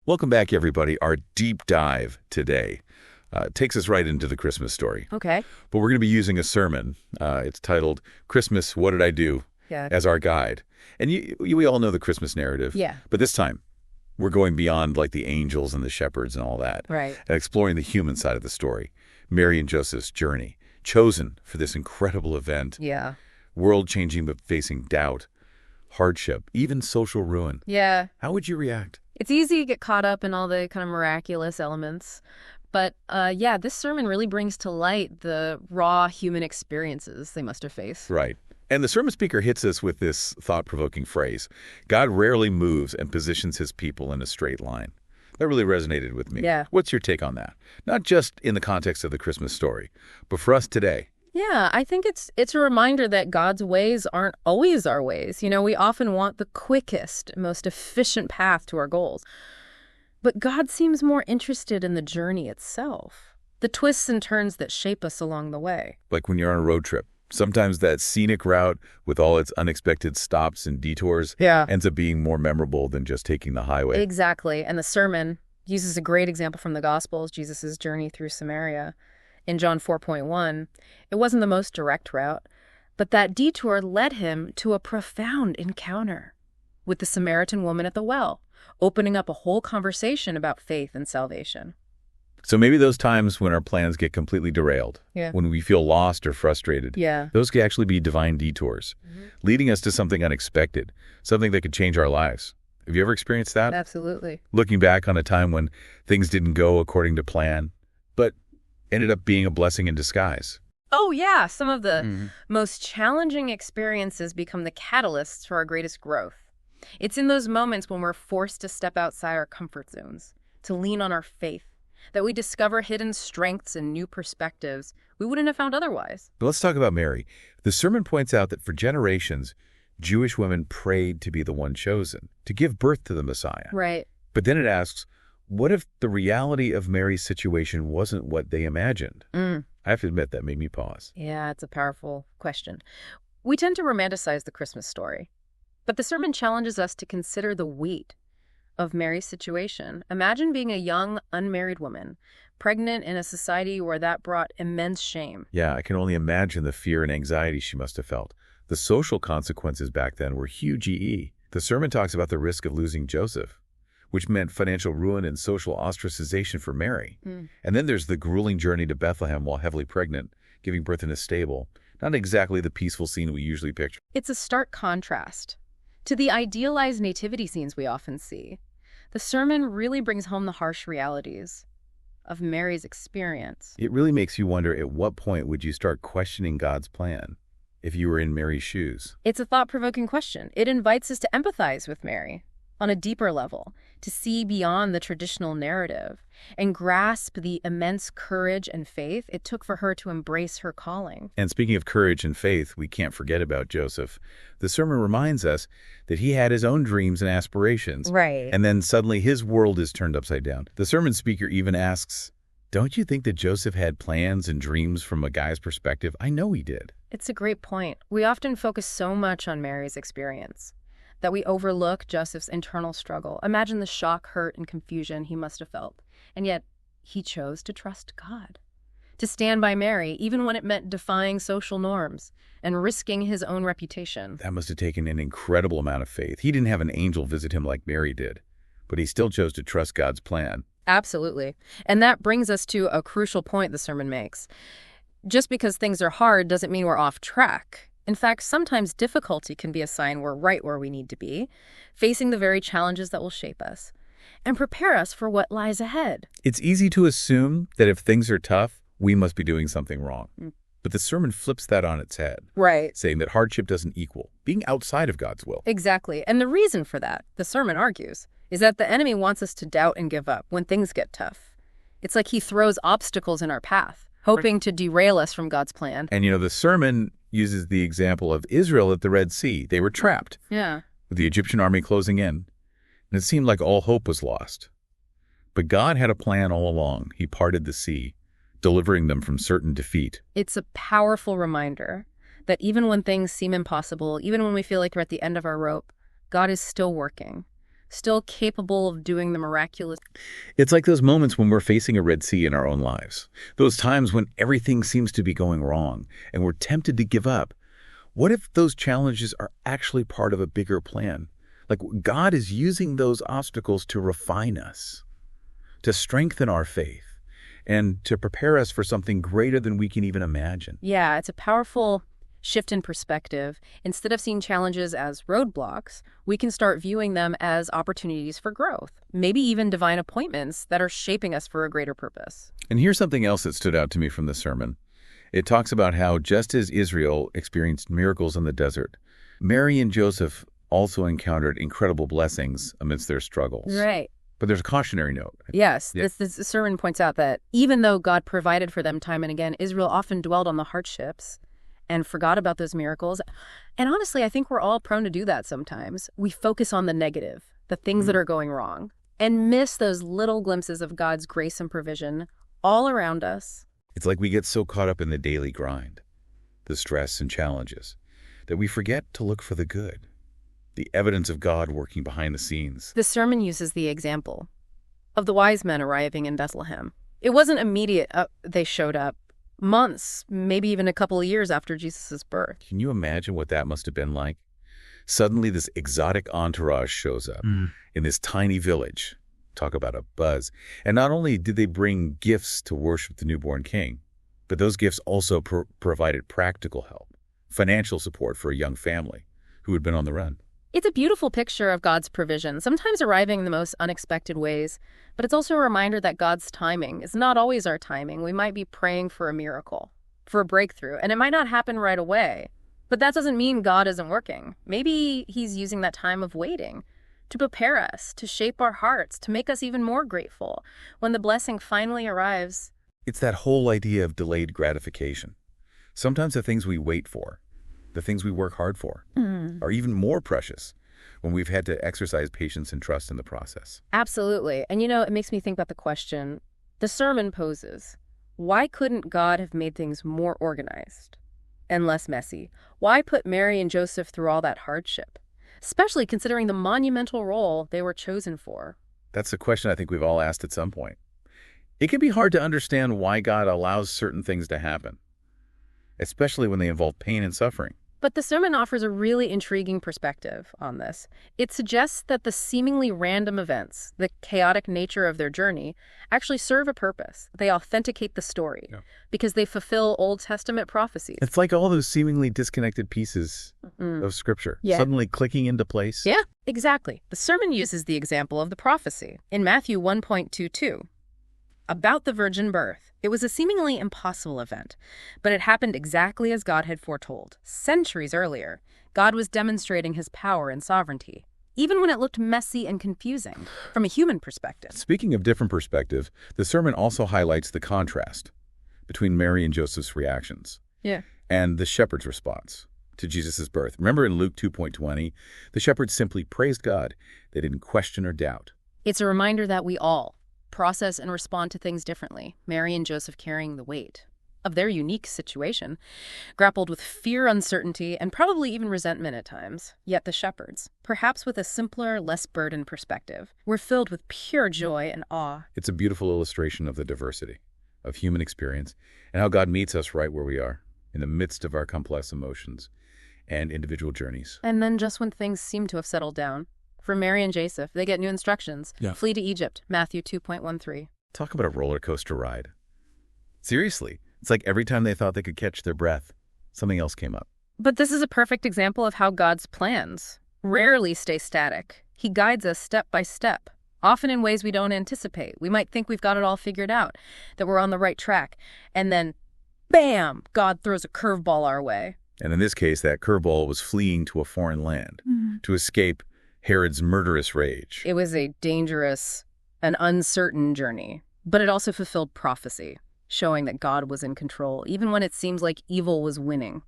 Welcome back, everybody. Our deep dive today takes us right into the Christmas story. Okay. But we're going to be using a sermon. It's titled, Christmas, What Did I Do? Yeah. As our guide. And we all know the Christmas narrative. Yeah. But this time, we're going beyond like the angels and the shepherds and all that. Right. And exploring the human side of the story. Mary and Joseph's journey, chosen for this incredible event. Yeah. World-changing but facing doubt, hardship, even social ruin. Yeah. How would you react? It's easy to get caught up in all the kind of miraculous elements. But this sermon really brings to light the raw human experiences they must have faced. Right. And the sermon speaker hits us with this thought-provoking phrase, God rarely moves and positions his people in a straight line. That really resonated with me. Yeah. What's your take on that? Not just in the context of the Christmas story, but for us today. Yeah, I think it's a reminder that God's ways aren't always our ways. You know, we often want the quickest, most efficient path to our goals. But God seems more interested in the journey itself, the twists and turns that shape us along the way. Like when you're on a road trip. Sometimes that scenic route with all its unexpected stops and detours ends up being more memorable than just taking the highway. Exactly. And the sermon uses a great example from the Gospels, Jesus' journey through Samaria. In John 4.1, it wasn't the most direct route, but that detour led him to a profound encounter with the Samaritan woman at the well, opening up a whole conversation about faith and salvation. So maybe those times when our plans get completely derailed, when we feel lost or frustrated, those could actually be divine detours, leading us to something unexpected, something that could change our lives. Have you ever experienced that? Absolutely. Looking back on a time when things didn't go according to plan, but ended up being a blessing in disguise. Oh, yeah. Some of the most challenging experiences become the catalysts for our greatest growth. It's in those moments when we're forced to step outside our comfort zones, to lean on our faith, that we discover hidden strengths and new perspectives we wouldn't have found otherwise. But let's talk about Mary. The sermon points out that for generations, Jewish women prayed to be the one chosen, to give birth to the Messiah. Right. But then it asks, what if the reality of Mary's situation wasn't what they imagined? I have to admit, that made me pause. Yeah, it's a powerful question. We tend to romanticize the Christmas story, but the sermon challenges us to consider the weight of Mary's situation. Imagine being a young, unmarried woman, pregnant in a society where that brought immense shame. Yeah, I can only imagine the fear and anxiety she must have felt. The social consequences back then were huge. The sermon talks about the risk of losing Joseph, which meant financial ruin and social ostracization for Mary. And then there's the grueling journey to Bethlehem while heavily pregnant, giving birth in a stable. Not exactly the peaceful scene we usually picture. It's a stark contrast to the idealized nativity scenes we often see. The sermon really brings home the harsh realities of Mary's experience. It really makes you wonder, at what point would you start questioning God's plan if you were in Mary's shoes? It's a thought-provoking question. It invites us to empathize with Mary on a deeper level, to see beyond the traditional narrative and grasp the immense courage and faith it took for her to embrace her calling. And speaking of courage and faith, we can't forget about Joseph. The sermon reminds us that he had his own dreams and aspirations. Right. And then suddenly his world is turned upside down. The sermon speaker even asks, don't you think that Joseph had plans and dreams from a guy's perspective? I know he did. It's a great point. We often focus so much on Mary's experience that we overlook Joseph's internal struggle. Imagine the shock, hurt, and confusion he must have felt. And yet, he chose to trust God, to stand by Mary, even when it meant defying social norms and risking his own reputation. That must have taken an incredible amount of faith. He didn't have an angel visit him like Mary did, but he still chose to trust God's plan. Absolutely. And that brings us to a crucial point the sermon makes. Just because things are hard doesn't mean we're off track. In fact, sometimes difficulty can be a sign we're right where we need to be, facing the very challenges that will shape us and prepare us for what lies ahead. It's easy to assume that if things are tough, we must be doing something wrong. But the sermon flips that on its head. Right. Saying that hardship doesn't equal being outside of God's will. Exactly. And the reason for that, the sermon argues, is that the enemy wants us to doubt and give up when things get tough. It's like he throws obstacles in our path, hoping to derail us from God's plan. And, the sermon uses the example of Israel at the Red Sea. They were trapped. Yeah. With the Egyptian army closing in. And it seemed like all hope was lost. But God had a plan all along. He parted the sea, delivering them from certain defeat. It's a powerful reminder that even when things seem impossible, even when we feel like we're at the end of our rope, God is still working, still capable of doing the miraculous. It's like those moments when we're facing a Red Sea in our own lives. Those times when everything seems to be going wrong and we're tempted to give up. What if those challenges are actually part of a bigger plan? Like God is using those obstacles to refine us, to strengthen our faith, and to prepare us for something greater than we can even imagine. Yeah, it's a powerful shift in perspective. Instead of seeing challenges as roadblocks, we can start viewing them as opportunities for growth, maybe even divine appointments that are shaping us for a greater purpose. And here's something else that stood out to me from the sermon. It talks about how just as Israel experienced miracles in the desert, Mary and Joseph also encountered incredible blessings amidst their struggles. Right. But there's a cautionary note. Yes, this sermon points out that even though God provided for them time and again, Israel often dwelled on the hardships and forgot about those miracles. And honestly, I think we're all prone to do that sometimes. We focus on the negative, the things that are going wrong, and miss those little glimpses of God's grace and provision all around us. It's like we get so caught up in the daily grind, the stress and challenges, that we forget to look for the good, the evidence of God working behind the scenes. The sermon uses the example of the wise men arriving in Bethlehem. It wasn't immediate they showed up. Months, maybe even a couple of years after Jesus' birth. Can you imagine what that must have been like? Suddenly this exotic entourage shows up in this tiny village. Talk about a buzz. And not only did they bring gifts to worship the newborn king, but those gifts also provided practical help, financial support for a young family who had been on the run. It's a beautiful picture of God's provision, sometimes arriving in the most unexpected ways, but it's also a reminder that God's timing is not always our timing. We might be praying for a miracle, for a breakthrough, and it might not happen right away. But that doesn't mean God isn't working. Maybe he's using that time of waiting to prepare us, to shape our hearts, to make us even more grateful when the blessing finally arrives. It's that whole idea of delayed gratification. Sometimes the things we wait for, the things we work hard for, are even more precious when we've had to exercise patience and trust in the process. Absolutely. And it makes me think about the question the sermon poses. Why couldn't God have made things more organized and less messy? Why put Mary and Joseph through all that hardship, especially considering the monumental role they were chosen for? That's a question I think we've all asked at some point. It can be hard to understand why God allows certain things to happen, especially when they involve pain and suffering. But the sermon offers a really intriguing perspective on this. It suggests that the seemingly random events, the chaotic nature of their journey, actually serve a purpose. They authenticate the story because they fulfill Old Testament prophecies. It's like all those seemingly disconnected pieces of Scripture suddenly clicking into place. Yeah, exactly. The sermon uses the example of the prophecy in Matthew 1.22 about the virgin birth. It was a seemingly impossible event, but it happened exactly as God had foretold. Centuries earlier, God was demonstrating his power and sovereignty, even when it looked messy and confusing from a human perspective. Speaking of different perspective, the sermon also highlights the contrast between Mary and Joseph's reactions and the shepherd's response to Jesus' birth. Remember in Luke 2.20, the shepherds simply praised God. They didn't question or doubt. It's a reminder that we all process and respond to things differently. Mary and Joseph, carrying the weight of their unique situation, grappled with fear, uncertainty, and probably even resentment at times. Yet the shepherds, perhaps with a simpler, less burdened perspective, were filled with pure joy and awe. It's a beautiful illustration of the diversity of human experience and how God meets us right where we are, in the midst of our complex emotions and individual journeys. And then just when things seem to have settled down, for Mary and Joseph, they get new instructions. Flee to Egypt, Matthew 2.13. Talk about a roller coaster ride. Seriously, it's like every time they thought they could catch their breath, something else came up. But this is a perfect example of how God's plans rarely stay static. He guides us step by step, often in ways we don't anticipate. We might think we've got it all figured out, that we're on the right track, and then, bam, God throws a curveball our way. And in this case, that curveball was fleeing to a foreign land to escape Herod's murderous rage. It was a dangerous and uncertain journey, but it also fulfilled prophecy, showing that God was in control, even when it seems like evil was winning.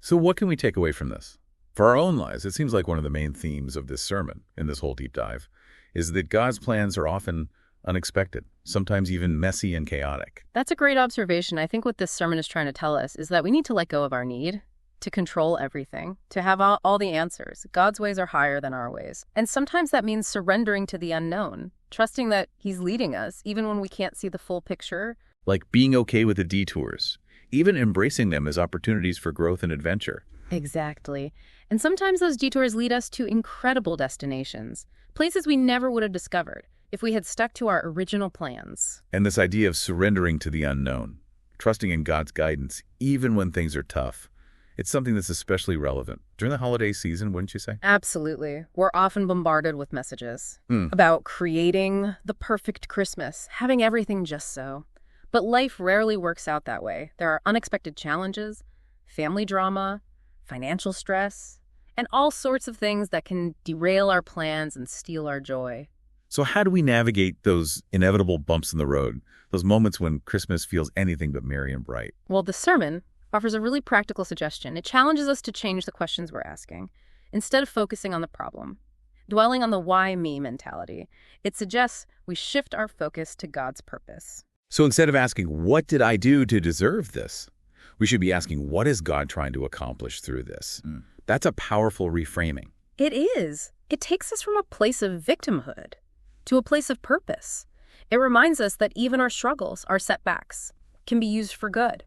So what can we take away from this? For our own lives, it seems like one of the main themes of this sermon, in this whole deep dive, is that God's plans are often unexpected, sometimes even messy and chaotic. That's a great observation. I think what this sermon is trying to tell us is that we need to let go of our need to control everything, to have all the answers. God's ways are higher than our ways. And sometimes that means surrendering to the unknown, trusting that He's leading us, even when we can't see the full picture. Like being okay with the detours, even embracing them as opportunities for growth and adventure. Exactly. And sometimes those detours lead us to incredible destinations, places we never would have discovered if we had stuck to our original plans. And this idea of surrendering to the unknown, trusting in God's guidance, even when things are tough, it's something that's especially relevant during the holiday season, wouldn't you say? Absolutely. We're often bombarded with messages about creating the perfect Christmas, having everything just so. But life rarely works out that way. There are unexpected challenges, family drama, financial stress, and all sorts of things that can derail our plans and steal our joy. So how do we navigate those inevitable bumps in the road, those moments when Christmas feels anything but merry and bright? Well, the sermon offers a really practical suggestion. It challenges us to change the questions we're asking. Instead of focusing on the problem, dwelling on the why me mentality, it suggests we shift our focus to God's purpose. So instead of asking, what did I do to deserve this? We should be asking, what is God trying to accomplish through this? That's a powerful reframing. It is. It takes us from a place of victimhood to a place of purpose. It reminds us that even our struggles, our setbacks, can be used for good,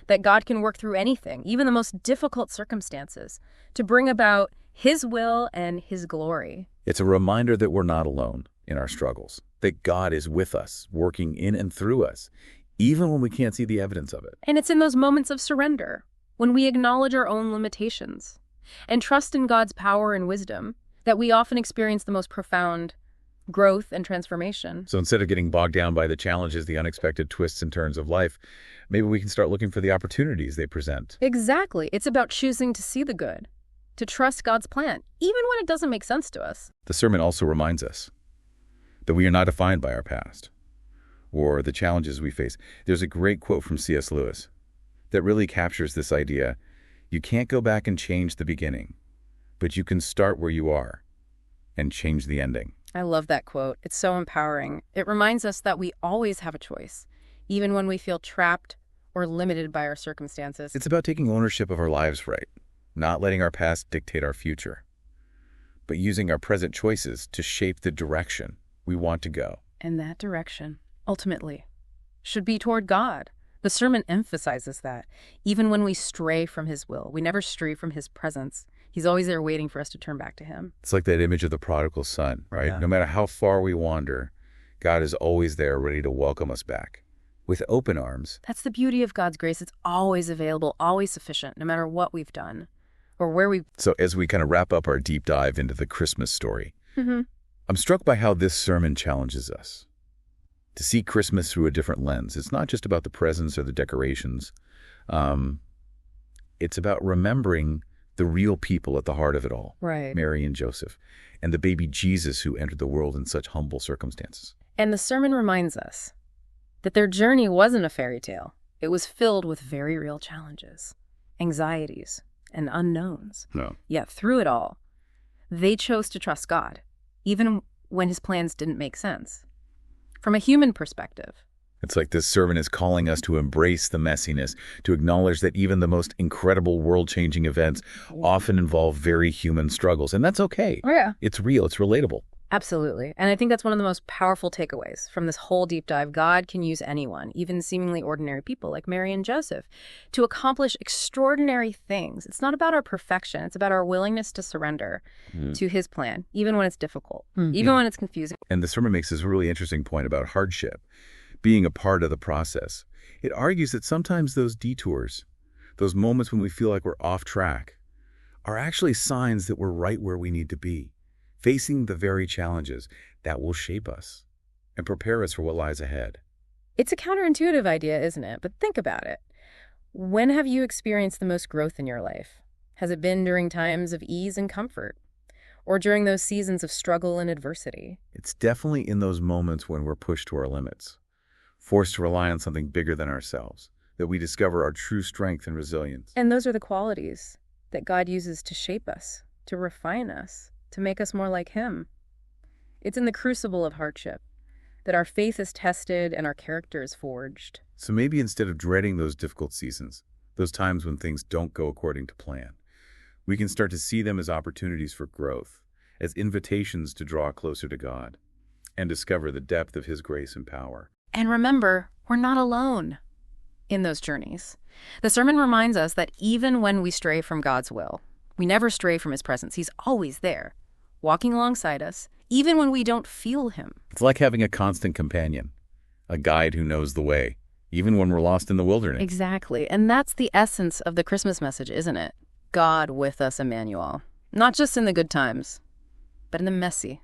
that God can work through anything, even the most difficult circumstances, to bring about His will and His glory. It's a reminder that we're not alone in our struggles, that God is with us, working in and through us, even when we can't see the evidence of it. And it's in those moments of surrender, when we acknowledge our own limitations and trust in God's power and wisdom, that we often experience the most profound growth and transformation. So instead of getting bogged down by the challenges, the unexpected twists and turns of life, maybe we can start looking for the opportunities they present. Exactly. It's about choosing to see the good, to trust God's plan, even when it doesn't make sense to us. The sermon also reminds us that we are not defined by our past or the challenges we face. There's a great quote from C.S. Lewis that really captures this idea. You can't go back and change the beginning, but you can start where you are and change the ending. I love that quote. It's so empowering. It reminds us that we always have a choice, even when we feel trapped or limited by our circumstances. It's about taking ownership of our lives right, not letting our past dictate our future, but using our present choices to shape the direction we want to go. And that direction, ultimately, should be toward God. The sermon emphasizes that. Even when we stray from His will, we never stray from His presence. He's always there waiting for us to turn back to Him. It's like that image of the prodigal son, right? Yeah. No matter how far we wander, God is always there ready to welcome us back with open arms. That's the beauty of God's grace. It's always available, always sufficient, no matter what we've done or where we've... So as we kind of wrap up our deep dive into the Christmas story, I'm struck by how this sermon challenges us to see Christmas through a different lens. It's not just about the presents or the decorations. It's about remembering the real people at the heart of it all. Right. Mary and Joseph, and the baby Jesus who entered the world in such humble circumstances. And the sermon reminds us that their journey wasn't a fairy tale. It was filled with very real challenges, anxieties, and unknowns. No. Yet through it all, they chose to trust God, even when His plans didn't make sense. From a human perspective, It's like this sermon is calling us to embrace the messiness, to acknowledge that even the most incredible world-changing events often involve very human struggles. And that's okay. Oh, yeah. It's real. It's relatable. Absolutely. And I think that's one of the most powerful takeaways from this whole deep dive. God can use anyone, even seemingly ordinary people like Mary and Joseph, to accomplish extraordinary things. It's not about our perfection. It's about our willingness to surrender to His plan, even when it's difficult, even when it's confusing. And the sermon makes this really interesting point about hardship being a part of the process. It argues that sometimes those detours, those moments when we feel like we're off track, are actually signs that we're right where we need to be, facing the very challenges that will shape us and prepare us for what lies ahead. It's a counterintuitive idea, isn't it? But think about it. When have you experienced the most growth in your life? Has it been during times of ease and comfort? Or during those seasons of struggle and adversity? It's definitely in those moments when we're pushed to our limits, forced to rely on something bigger than ourselves, that we discover our true strength and resilience. And those are the qualities that God uses to shape us, to refine us, to make us more like Him. It's in the crucible of hardship that our faith is tested and our character is forged. So maybe instead of dreading those difficult seasons, those times when things don't go according to plan. We can start to see them as opportunities for growth, as invitations to draw closer to God, and discover the depth of His grace and power. And remember, we're not alone in those journeys. The sermon reminds us that even when we stray from God's will, we never stray from His presence. He's always there, walking alongside us, even when we don't feel Him. It's like having a constant companion, a guide who knows the way, even when we're lost in the wilderness. Exactly. And that's the essence of the Christmas message, isn't it? God with us, Emmanuel. Not just in the good times, but in the messy,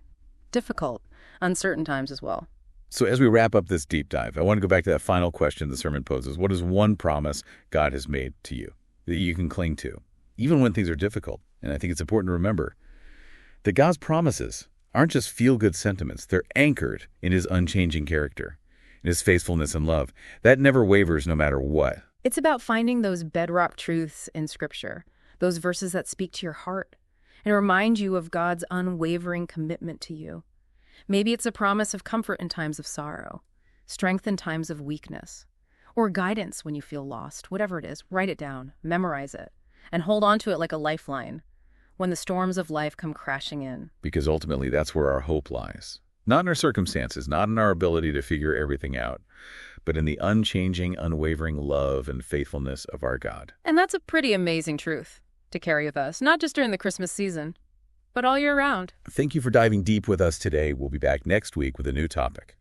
difficult, uncertain times as well. So as we wrap up this deep dive, I want to go back to that final question the sermon poses. What is one promise God has made to you that you can cling to, even when things are difficult? And I think it's important to remember that God's promises aren't just feel-good sentiments. They're anchored in His unchanging character, in His faithfulness and love. That never wavers no matter what. It's about finding those bedrock truths in Scripture, those verses that speak to your heart and remind you of God's unwavering commitment to you. Maybe it's a promise of comfort in times of sorrow, strength in times of weakness, or guidance when you feel lost. Whatever it is, write it down, memorize it, and hold on to it like a lifeline when the storms of life come crashing in. Because ultimately that's where our hope lies. Not in our circumstances, not in our ability to figure everything out, but in the unchanging, unwavering love and faithfulness of our God. And that's a pretty amazing truth to carry with us, not just during the Christmas season, but all year round. Thank you for diving deep with us today. We'll be back next week with a new topic.